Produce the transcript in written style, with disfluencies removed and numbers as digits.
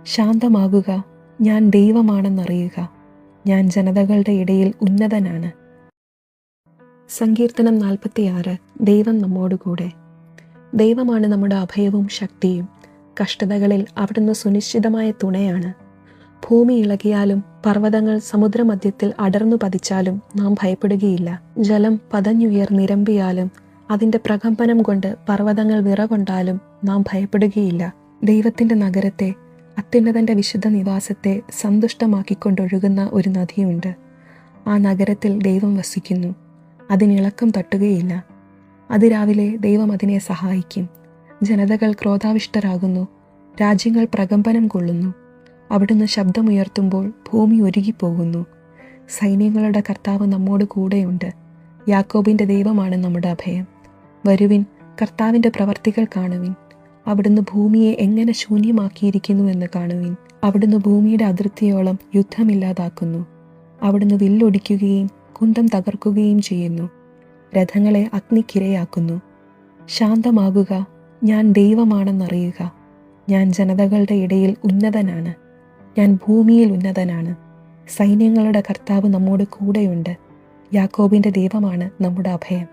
ശാന്തമാകുക, ഞാൻ ദൈവമാണെന്നറിയുക. ഞാൻ ജനതകളുടെ ഇടയിൽ ഉന്നതനാണ്. സങ്കീർത്തനം 46. ദൈവം നമ്മോടുകൂടെ. ദൈവമാണ് നമ്മുടെ അഭയവും ശക്തിയും. കഷ്ടതകളിൽ അവിടുന്ന് സുനിശ്ചിതമായ തുണയാണ്. ഭൂമി ഇളകിയാലും പർവ്വതങ്ങൾ സമുദ്രമധ്യത്തിൽ അടർന്നു പതിച്ചാലും നാം ഭയപ്പെടുകയില്ല. ജലം പതഞ്ഞുയർന്നിരമ്പിയാലും അതിൻ്റെ പ്രകമ്പനം കൊണ്ട് പർവ്വതങ്ങൾ വിറകൊണ്ടാലും നാം ഭയപ്പെടുകയില്ല. ദൈവത്തിൻ്റെ നഗരത്തെ, അത്യുന്നതൻ്റെ വിശുദ്ധ നിവാസത്തെ സന്തുഷ്ടമാക്കിക്കൊണ്ടൊഴുകുന്ന ഒരു നദിയുണ്ട്. ആ നഗരത്തിൽ ദൈവം വസിക്കുന്നു. അതിനിളക്കം തട്ടുകയില്ല. അതിരാവിലെ ദൈവം അതിനെ സഹായിക്കും. ജനതകൾ ക്രോധാവിഷ്ടരാകുന്നു, രാജ്യങ്ങൾ പ്രകമ്പനം കൊള്ളുന്നു. അവിടുന്ന് ശബ്ദമുയർത്തുമ്പോൾ ഭൂമി ഒരുകിപ്പോകുന്നു. സൈന്യങ്ങളുടെ കർത്താവ് നമ്മോട് കൂടെയുണ്ട്. യാക്കോബിൻ്റെ ദൈവമാണ് നമ്മുടെ അഭയം. വരുവിൻ, കർത്താവിൻ്റെ പ്രവർത്തികൾ കാണുവിൻ. അവിടുന്ന് ഭൂമിയെ എങ്ങനെ ശൂന്യമാക്കിയിരിക്കുന്നുവെന്ന് കാണുവിൻ. അവിടുന്ന് ഭൂമിയുടെ അതിർത്തിയോളം യുദ്ധമില്ലാതാക്കുന്നു. അവിടുന്ന് വില്ലൊടിക്കുകയും കുന്തം തകർക്കുകയും ചെയ്യുന്നു. രഥങ്ങളെ അഗ്നിക്കിരയാക്കുന്നു. ശാന്തമാകുക, ഞാൻ ദൈവമാണെന്നറിയുക. ഞാൻ ജനതകളുടെ ഇടയിൽ ഉന്നതനാണ്. ഞാൻ ഭൂമിയിൽ ഉന്നതനാണ്. സൈന്യങ്ങളുടെ കർത്താവ് നമ്മോട് കൂടെയുണ്ട്. യാക്കോബിൻ്റെ ദൈവമാണ് നമ്മുടെ അഭയം.